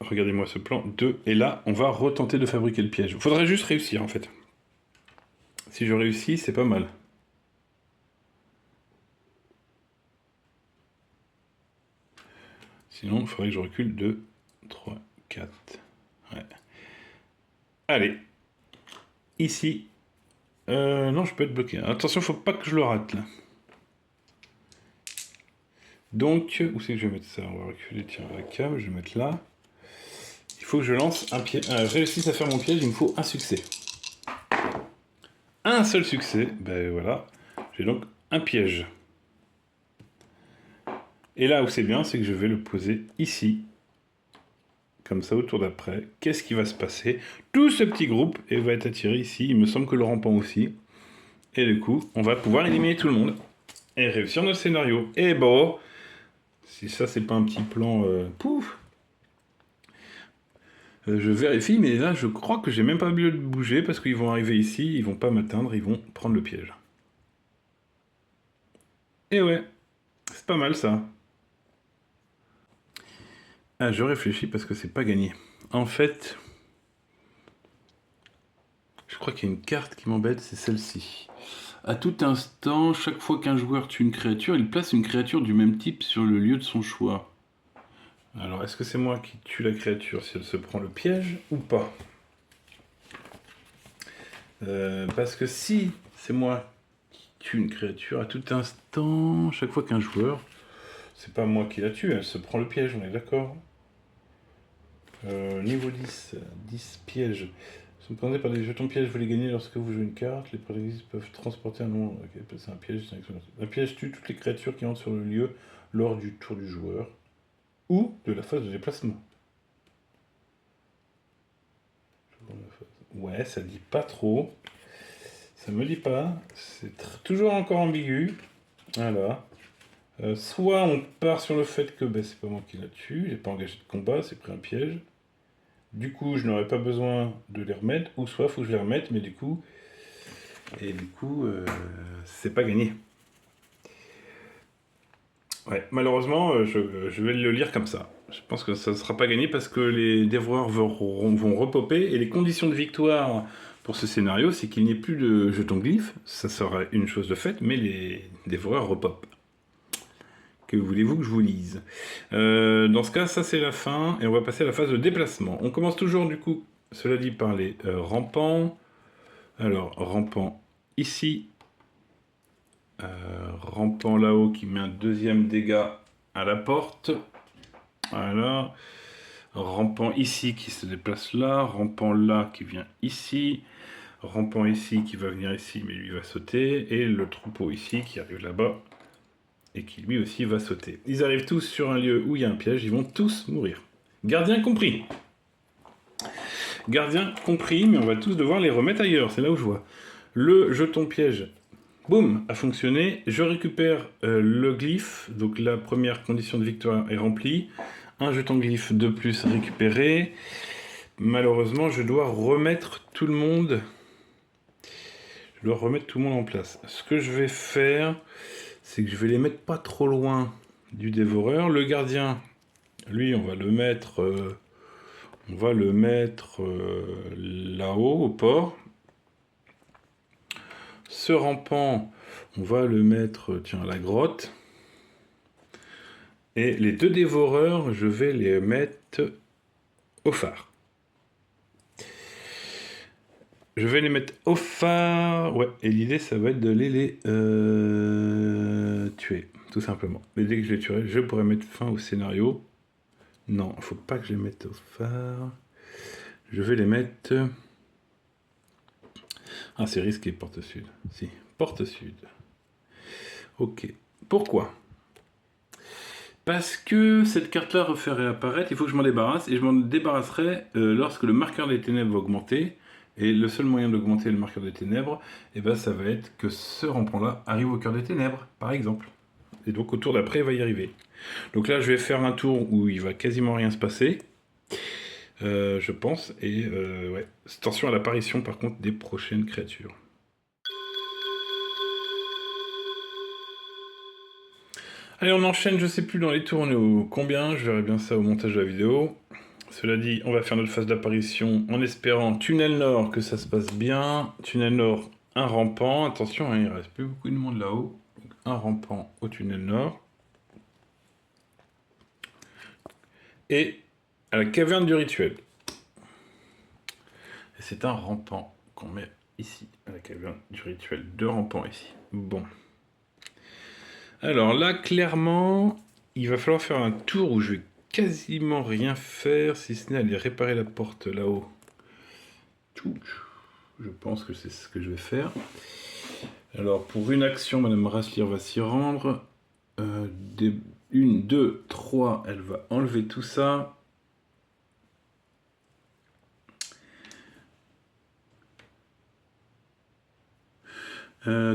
Regardez-moi ce plan. 2. Et là, on va retenter de fabriquer le piège. Il faudrait juste réussir, en fait. Si je réussis, c'est pas mal. Sinon, il faudrait que je recule 2, 3, 4. Ouais. Allez. Ici. Non, je peux être bloqué. Attention, faut pas que je le rate, là. Donc, où c'est que je vais mettre ça? On va reculer, tiens, la cam, je vais mettre là. Il faut que je lance un piège. Réussisse à faire mon piège, il me faut un succès. Un seul succès, ben voilà. J'ai donc un piège. Et là où c'est bien, c'est que je vais le poser ici. Comme ça, au tour d'après. Qu'est-ce qui va se passer? Tout ce petit groupe va être attiré ici. Il me semble que le rampant aussi. Et du coup, on va pouvoir éliminer tout le monde. Et réussir notre scénario. Et bon, si ça, c'est pas un petit plan... pouf. Je vérifie, mais là, je crois que j'ai même pas lieu de bouger parce qu'ils vont arriver ici, ils vont pas m'atteindre, ils vont prendre le piège. Et ouais, c'est pas mal ça. Ah, je réfléchis parce que c'est pas gagné. En fait, je crois qu'il y a une carte qui m'embête, c'est celle-ci. À tout instant, chaque fois qu'un joueur tue une créature, il place une créature du même type sur le lieu de son choix. Alors, est-ce que c'est moi qui tue la créature si elle se prend le piège ou pas? Parce que si c'est moi qui tue une créature, à tout instant, chaque fois qu'un joueur, c'est pas moi qui la tue, elle se prend le piège, on est d'accord? Niveau 10, 10 pièges. Sont présentés par des jetons pièges, vous les gagnez lorsque vous jouez une carte. Les protagonistes peuvent transporter un nombre. Ok, c'est un piège. Un piège tue toutes les créatures qui entrent sur le lieu lors du tour du joueur ou de la phase de déplacement. Ouais, ça dit pas trop. Ça me dit pas. C'est toujours encore ambigu. Voilà. Soit on part sur le fait que c'est pas moi qui la tue, j'ai pas engagé de combat, c'est pris un piège. Du coup, je n'aurais pas besoin de les remettre, ou soit il faut que je les remette, mais du coup... Et du coup, c'est pas gagné. Ouais, malheureusement, je vais le lire comme ça. Je pense que ça ne sera pas gagné parce que les dévoreurs vont repopper, et les conditions de victoire pour ce scénario, c'est qu'il n'y ait plus de jetons glyphes, ça sera une chose de faite, mais les dévoreurs repopent. Que voulez-vous que je vous lise? Dans ce cas, ça c'est la fin, et on va passer à la phase de déplacement. On commence toujours, du coup, cela dit, par les rampants. Alors, rampant ici. Rampant là-haut qui met un deuxième dégât à la porte. Voilà. Rampant ici qui se déplace là. Rampant là qui vient ici. Rampant ici qui va venir ici, mais lui va sauter. Et le troupeau ici qui arrive là-bas et qui lui aussi va sauter. Ils arrivent tous sur un lieu où il y a un piège, ils vont tous mourir. Gardien compris. Gardien compris, mais on va tous devoir les remettre ailleurs, c'est là où je vois. Le jeton piège, boum, a fonctionné. Je récupère le glyphe, donc la première condition de victoire est remplie. Un jeton glyphe de plus récupéré. Malheureusement, je dois remettre tout le monde. Je dois remettre tout le monde en place. Ce que je vais faire, c'est que je vais les mettre pas trop loin du dévoreur. Le gardien, lui, on va le mettre là-haut, au port. Ce rampant, on va le mettre, tiens, à la grotte. Et les deux dévoreurs, je vais les mettre au phare. Je vais les mettre au phare. Ouais, et l'idée, ça va être de les tuer, tout simplement. Mais dès que je les tuerai, je pourrai mettre fin au scénario. Non, il ne faut pas que je les mette au phare. Je vais les mettre... Ah, c'est risqué, porte sud. Si, porte sud. Ok. Pourquoi? Parce que cette carte-là refait réapparaître, il faut que je m'en débarrasse, et je m'en débarrasserai lorsque le marqueur des ténèbres va augmenter. Et le seul moyen d'augmenter le marqueur des ténèbres, ça va être que ce rampant-là arrive au cœur des ténèbres, par exemple. Et donc au tour d'après, il va y arriver. Donc là, je vais faire un tour où il va quasiment rien se passer, je pense. Et ouais, attention à l'apparition, par contre, des prochaines créatures. Allez, on enchaîne, je sais plus dans les tours, on est au combien, je verrai bien ça au montage de la vidéo. Cela dit, on va faire notre phase d'apparition en espérant tunnel nord, que ça se passe bien. Tunnel nord, un rampant. Attention, hein, il reste plus beaucoup de monde là-haut. Un rampant au tunnel nord. Et à la caverne du rituel. Et c'est un rampant qu'on met ici, à la caverne du rituel. Deux rampants ici. Bon. Alors là, clairement, il va falloir faire un tour où je vais quasiment rien faire, si ce n'est aller réparer la porte là-haut. Je pense que c'est ce que je vais faire. Alors, pour une action, Madame Rasselier va s'y rendre. 1, 2, 3, elle va enlever tout ça.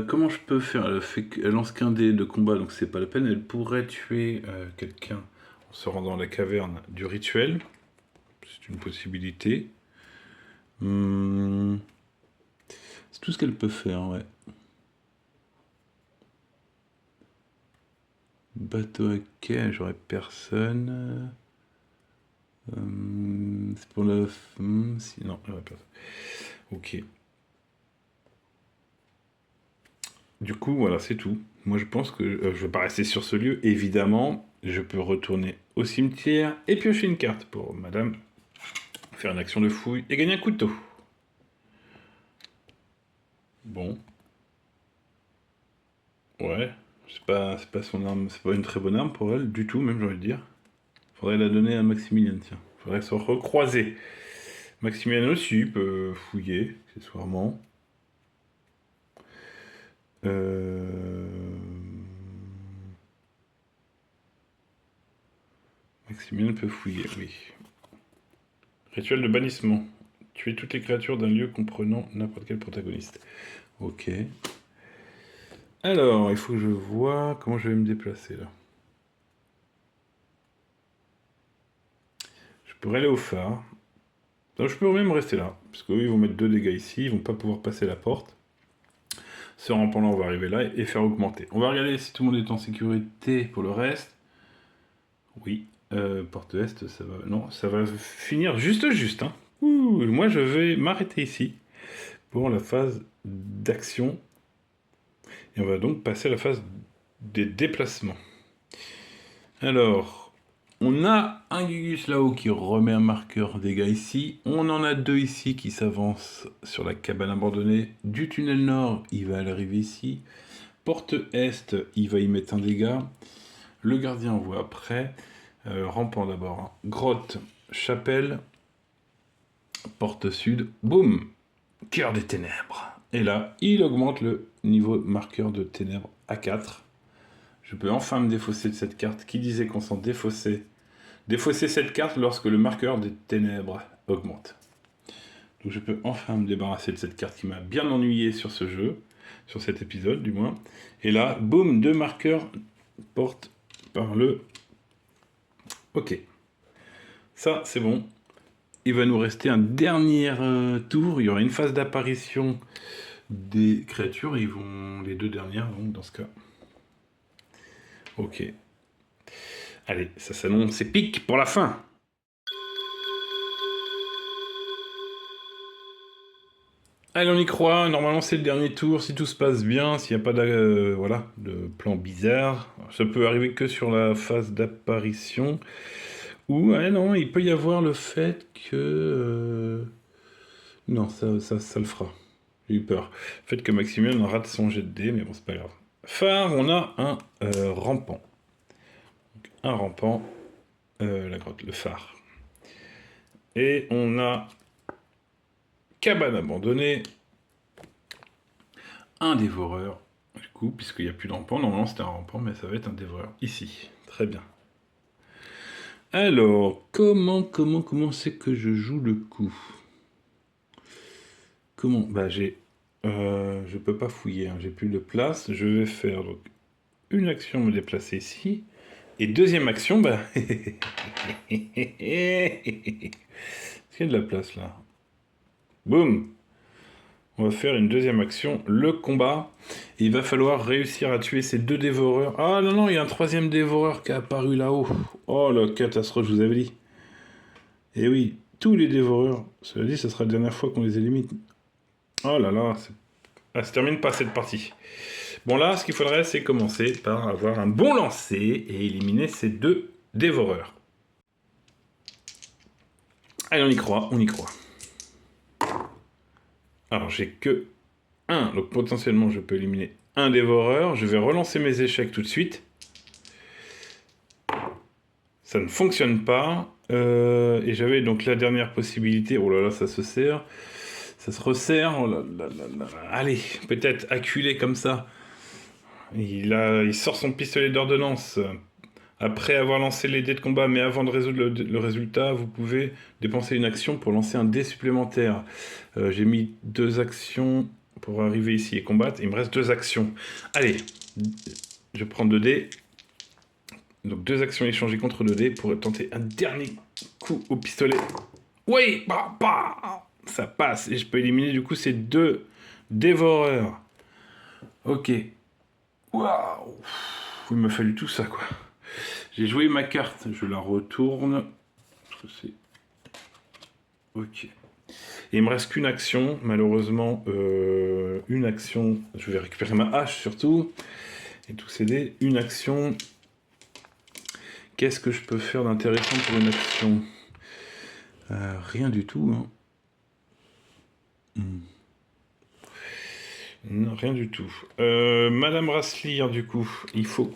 Comment je peux faire? Elle lance qu'un dé de combat, donc c'est pas la peine. Elle pourrait tuer quelqu'un en se rendant à la caverne du rituel. C'est une possibilité. C'est tout ce qu'elle peut faire, ouais. Bateau à quai, j'aurais personne. C'est pour le... si, non, j'aurais personne. Ok. Du coup, voilà, c'est tout. Moi, je pense que je vais pas rester sur ce lieu. Évidemment, je peux retourner au cimetière et piocher une carte pour madame. Faire une action de fouille et gagner un couteau. Bon. Ouais. C'est pas son arme, c'est pas une très bonne arme pour elle, du tout, même, j'ai envie de dire. Faudrait la donner à Maximilien, tiens. Faudrait se recroiser. Maximilien aussi peut fouiller, accessoirement. Maximilien peut fouiller, oui. Rituel de bannissement. Tuer toutes les créatures d'un lieu comprenant n'importe quel protagoniste. Ok. Alors, il faut que je vois comment je vais me déplacer là. Je pourrais aller au phare. Donc, je peux même rester là. Parce qu'eux, ils vont mettre 2 dégâts ici. Ils vont pas pouvoir passer la porte. Ce rampant-là, on va arriver là et faire augmenter. On va regarder si tout le monde est en sécurité pour le reste. Oui. Porte est, ça va... Non, ça va finir juste. Hein. Ouh, moi, je vais m'arrêter ici pour la phase d'action. Et on va donc passer à la phase des déplacements. Alors, on a un Gugus là-haut qui remet un marqueur dégâts ici. On en a 2 ici qui s'avancent sur la cabane abandonnée. Du tunnel nord, il va arriver ici. Porte est, il va y mettre un dégât. Le gardien, on voit après. Rampant d'abord. Hein. Grotte, chapelle. Porte sud, boum, cœur des ténèbres. Et là, il augmente le niveau marqueur de ténèbres à 4. Je peux enfin me défausser de cette carte. Qui disait qu'on s'en défaussait? Défausser cette carte lorsque le marqueur des ténèbres augmente. Donc je peux enfin me débarrasser de cette carte qui m'a bien ennuyé sur ce jeu, sur cet épisode du moins. Et là, boum, 2 marqueurs portent par le... Ok. Ça, c'est bon. Il va nous rester un dernier tour. Il y aura une phase d'apparition des créatures. Ils vont les 2 dernières, donc, dans ce cas. Ok. Allez, ça s'annonce épique pour la fin. Allez, on y croit. Normalement, c'est le dernier tour. Si tout se passe bien, s'il n'y a pas voilà, de plan bizarre, ça peut arriver que sur la phase d'apparition. Ou, non, il peut y avoir le fait que... Non, ça le fera. J'ai eu peur. Le fait que Maximilien rate son jet de dés, mais bon, c'est pas grave. Phare, on a un rampant. Donc, un rampant, la grotte, le phare. Et on a cabane abandonnée, un dévoreur, du coup, puisqu'il n'y a plus de rampant. Normalement, c'était un rampant, mais ça va être un dévoreur. Ici, très bien. Alors, comment c'est que je joue le coup? Comment? Bah, je peux pas fouiller, hein, j'ai plus de place. Je vais faire donc une action, me déplacer ici. Et deuxième action, bah... Est-ce qu'il y a de la place là? Boum! On va faire une deuxième action, le combat. Et il va falloir réussir à tuer ces 2 dévoreurs. Ah non, non, il y a un 3e dévoreur qui est apparu là-haut. Oh, la catastrophe, je vous avais dit. Et oui, tous les dévoreurs, cela dit, ce sera la dernière fois qu'on les élimine. Oh là là, ça se termine pas cette partie. Bon là, ce qu'il faudrait, c'est commencer par avoir un bon lancer et éliminer ces 2 dévoreurs. Allez, on y croit, on y croit. Alors, j'ai que 1, donc potentiellement, je peux éliminer un dévoreur. Je vais relancer mes échecs tout de suite. Ça ne fonctionne pas. Et j'avais donc la dernière possibilité. Oh là là, ça se serre. Ça se resserre. Oh là là là là. Allez, peut-être acculé comme ça. Il sort son pistolet d'ordonnance. Après avoir lancé les dés de combat, mais avant de résoudre le résultat, vous pouvez dépenser une action pour lancer un dé supplémentaire. J'ai mis 2 actions pour arriver ici et combattre. Il me reste 2 actions. Allez, je prends 2 dés. Donc 2 actions échangées contre 2 dés pour tenter un dernier coup au pistolet. Oui, ça passe. Et je peux éliminer du coup ces 2 dévoreurs. Ok. Waouh. Il m'a fallu tout ça, quoi. J'ai joué ma carte, je la retourne. Ok. Et il me reste qu'une action, malheureusement. Une action. Je vais récupérer ma hache surtout. Et tous ces dés. Une action. Qu'est-ce que je peux faire d'intéressant pour une action? Rien du tout. Hein. Non, rien du tout. Madame Rasselier, du coup, il faut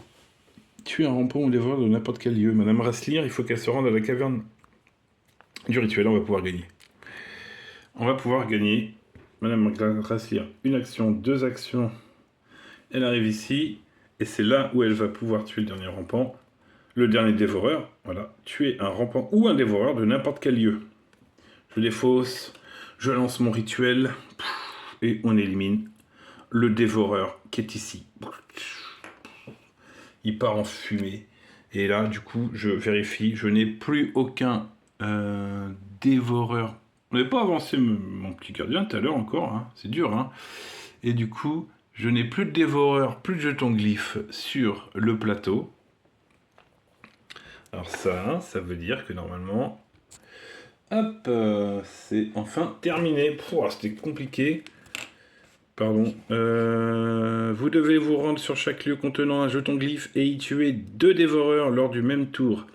tuer un rampant ou dévoreur de n'importe quel lieu. Madame Rasselier, il faut qu'elle se rende à la caverne du rituel. On va pouvoir gagner. On va pouvoir gagner. Madame Rasselier, une action, 2 actions. Elle arrive ici. Et c'est là où elle va pouvoir tuer le dernier rampant. Le dernier dévoreur. Voilà. Tuer un rampant ou un dévoreur de n'importe quel lieu. Je défausse. Je lance mon rituel. Et on élimine le dévoreur qui est ici. Il part en fumée. Et là, du coup, je vérifie. Je n'ai plus aucun dévoreur. On n'avait pas avancé mon petit gardien tout à l'heure encore. Hein. C'est dur. Hein. Et du coup, je n'ai plus de dévoreur, plus de jetons glyphes sur le plateau. Alors ça veut dire que normalement... Hop, c'est enfin terminé. C'était compliqué. Pardon. Vous devez vous rendre sur chaque lieu contenant un jeton glyphe et y tuer 2 dévoreurs lors du même tour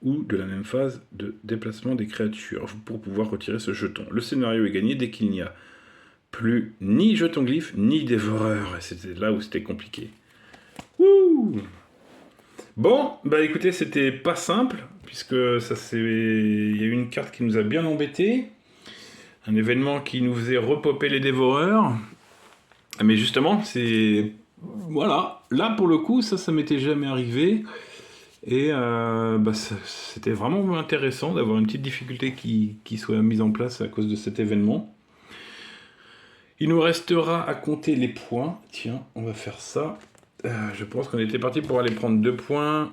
ou de la même phase de déplacement des créatures pour pouvoir retirer ce jeton. Le scénario est gagné dès qu'il n'y a plus ni jeton glyphe ni dévoreur. C'était là où c'était compliqué. Wouh! Bon, bah écoutez, c'était pas simple puisque il y a eu une carte qui nous a bien embêtés. Un événement qui nous faisait repopper les dévoreurs. Mais justement, c'est... Voilà, là pour le coup, ça m'était jamais arrivé. Et c'était vraiment intéressant d'avoir une petite difficulté qui soit mise en place à cause de cet événement. Il nous restera à compter les points. Tiens, on va faire ça. Je pense qu'on était parti pour aller prendre 2 points.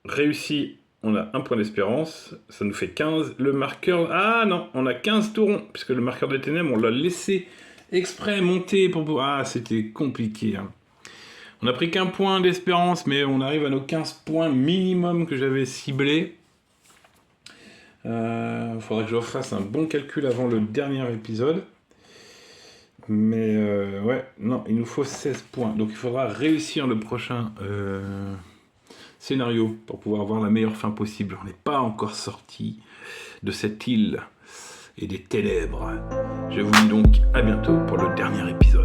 Réussi, on a 1 point d'espérance. Ça nous fait 15. Le marqueur... Ah non, on a 15 tourons, puisque le marqueur des ténèbres, on l'a laissé... exprès monter pour... Ah, c'était compliqué. Hein. On a pris qu'1 point d'espérance, mais on arrive à nos 15 points minimum que j'avais ciblés. Il faudrait que je refasse un bon calcul avant le dernier épisode. Mais ouais, non, il nous faut 16 points. Donc il faudra réussir le prochain scénario pour pouvoir avoir la meilleure fin possible. On n'est pas encore sorti de cette île et des ténèbres. Je vous dis donc à bientôt pour le dernier épisode.